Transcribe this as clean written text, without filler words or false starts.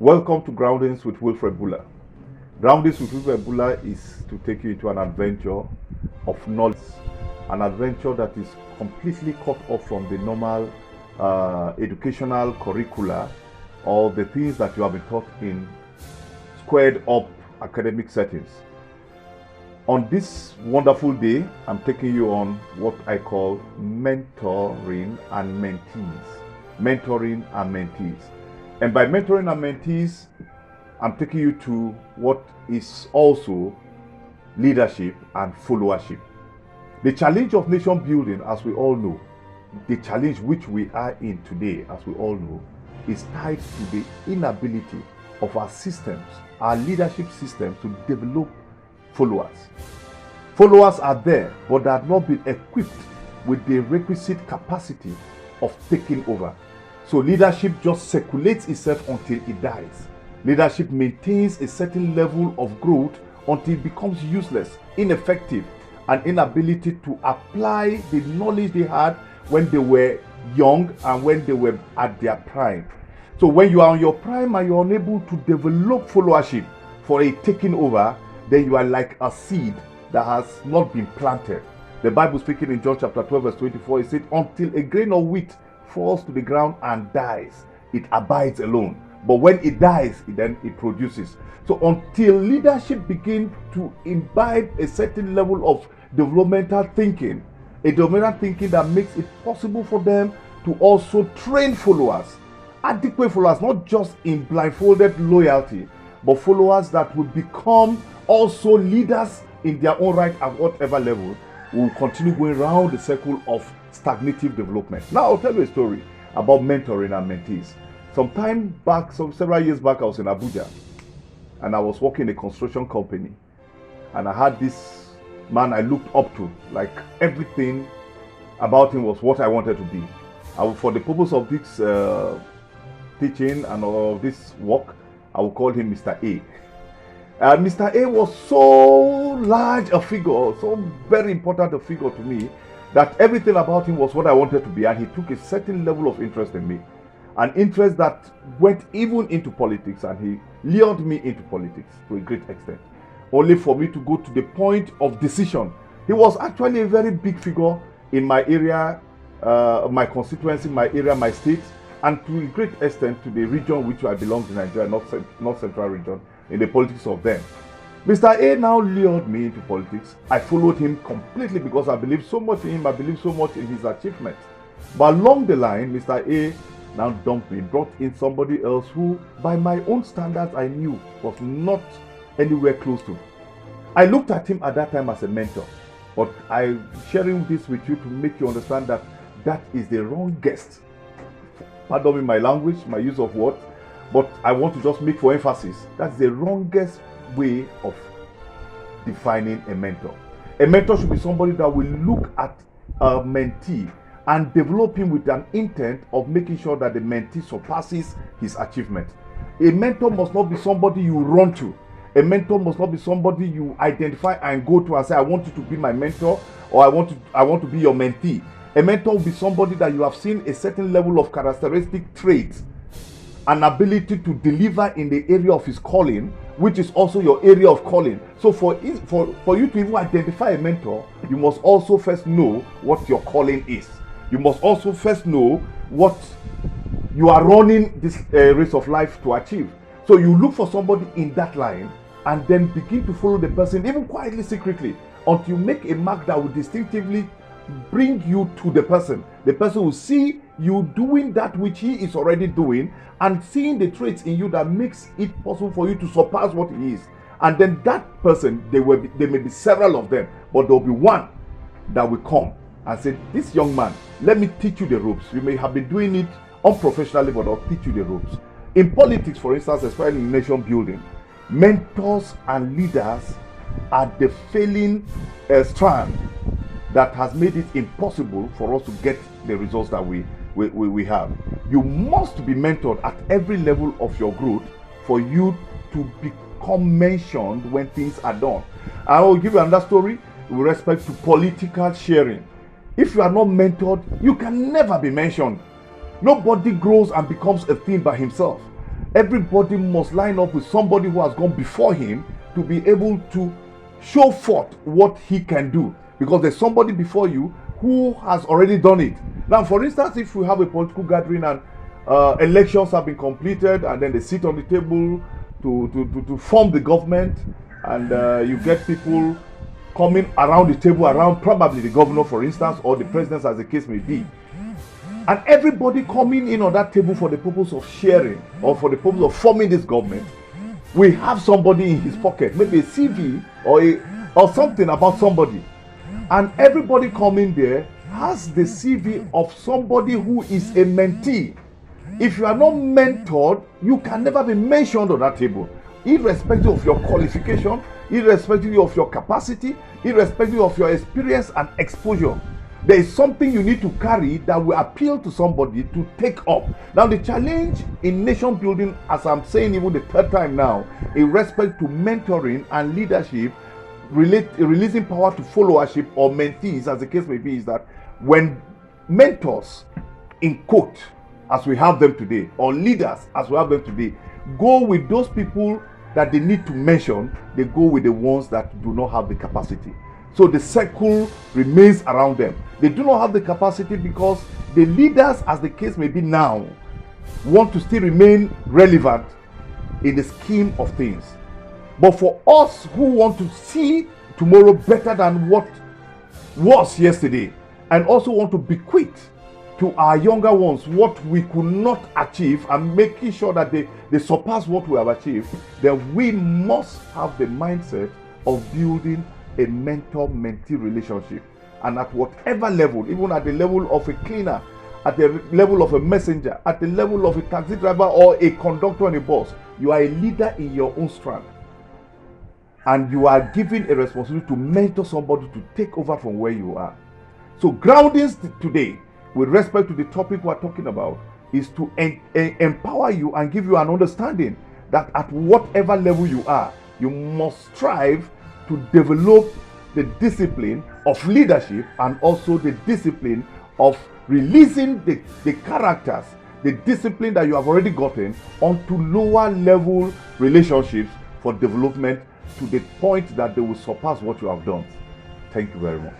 Welcome to Groundings with Wilfred Bula. Groundings with Wilfred Bula is to take you into an adventure of knowledge, an adventure that is completely cut off from the normal educational curricula or the things that you have been taught in squared up academic settings. On this wonderful day, I'm taking you on what I call mentoring and mentees. Mentoring and mentees. And by mentoring and mentees, I'm taking you to what is also leadership and followership. The challenge of nation building, as we all know, the challenge which we are in today, as we all know, is tied to the inability of our systems, our leadership systems, to develop followers. Followers are there, but they have not been equipped with the requisite capacity of taking over. So leadership just circulates itself until it dies. Leadership maintains a certain level of growth until it becomes useless, ineffective, and inability to apply the knowledge they had when they were young and when they were at their prime. So when you are on your prime and you're unable to develop followership for a taking over, then you are like a seed that has not been planted. The Bible speaking in John chapter 12 verse 24, it said, until a grain of wheat falls to the ground and dies, it abides alone. But when it dies, then it produces. So until leadership begins to imbibe a certain level of developmental thinking, a developmental thinking that makes it possible for them to also train followers, adequate followers, not just in blindfolded loyalty, but followers that will become also leaders in their own right at whatever level, will continue going around the circle of stagnative development. Now I'll tell you a story about mentoring and mentees. Some time back, several years back, I was in Abuja and I was working in a construction company, and I had this man I looked up to. Like, everything about him was what I wanted to be. For the purpose of this teaching and of this work, I will call him Mr. A. Mr. A was so large a figure, so very important a figure to me, that everything about him was what I wanted to be, and he took a certain level of interest in me, an interest that went even into politics, and he lured me into politics to a great extent, only for me to go to the point of decision. He was actually a very big figure in my area, my constituency, my area, my state, and to a great extent to the region which I belong to, Nigeria, North Central region, in the politics of them. Mr. A now lured me into politics. I followed him completely because I believe so much in him, I believe so much in his achievements. But along the line, Mr. A now dumped me, brought in somebody else who, by my own standards, I knew was not anywhere close to. I looked at him at that time as a mentor, but I'm sharing this with you to make you understand that that is the wrong guest. Pardon me my language, my use of words, but I want to just make for emphasis, that's the wrongest way of defining a mentor. A mentor should be somebody that will look at a mentee and develop him with an intent of making sure that the mentee surpasses his achievement. A mentor must not be somebody you run to. A mentor must not be somebody you identify and go to and say, I want you to be my mentor, or I want to be your mentee. A mentor will be somebody that you have seen a certain level of characteristic traits, an ability to deliver in the area of his calling, which is also your area of calling. So for you to even identify a mentor, you must also first know what your calling is. You must also first know what you are running this race of life to achieve. So you look for somebody in that line and then begin to follow the person, even quietly, secretly, until you make a mark that will distinctively bring you to the person. The person will see you doing that which he is already doing, and seeing the traits in you that makes it possible for you to surpass what he is. And then that person, there may be several of them, but there will be one that will come and say, this young man, let me teach you the ropes. You may have been doing it unprofessionally, but I'll teach you the ropes. In politics, for instance, especially in nation building, mentors and leaders are the failing strand that has made it impossible for us to get the results that we have. You must be mentored at every level of your growth for you to become mentioned when things are done. I will give you another story with respect to political sharing. If you are not mentored, you can never be mentioned. Nobody grows and becomes a thing by himself. Everybody must line up with somebody who has gone before him to be able to show forth what he can do, because there's somebody before you who has already done it. Now, for instance, if we have a political gathering and elections have been completed, and then they sit on the table to form the government, and you get people coming around the table, around probably the governor, for instance, or the president, as the case may be, and everybody coming in on that table for the purpose of sharing or for the purpose of forming this government, we have somebody in his pocket, maybe a CV or something about somebody, and everybody coming there has the CV of somebody who is a mentee. If you are not mentored, you can never be mentioned on that table, irrespective of your qualification, irrespective of your capacity, irrespective of your experience and exposure. There is something you need to carry that will appeal to somebody to take up. Now, the challenge in nation building, as I'm saying even the third time now, in respect to mentoring and leadership, releasing power to followership or mentees, as the case may be, is that when mentors, in quote, as we have them today, or leaders as we have them today, go with those people that they need to mention, they go with the ones that do not have the capacity. So the circle remains around them. They do not have the capacity because the leaders, as the case may be now, want to still remain relevant in the scheme of things. But for us who want to see tomorrow better than what was yesterday, and also want to bequeath to our younger ones what we could not achieve, and making sure that they surpass what we have achieved, then we must have the mindset of building a mentor-mentee relationship. And at whatever level, even at the level of a cleaner, at the level of a messenger, at the level of a taxi driver or a conductor and a boss, you are a leader in your own strand, and you are given a responsibility to mentor somebody to take over from where you are. So groundings today, with respect to the topic we're talking about, is to empower you and give you an understanding that at whatever level you are, you must strive to develop the discipline of leadership, and also the discipline of releasing the characters, the discipline that you have already gotten, onto lower level relationships for development, to the point that they will surpass what you have done. Thank you very much.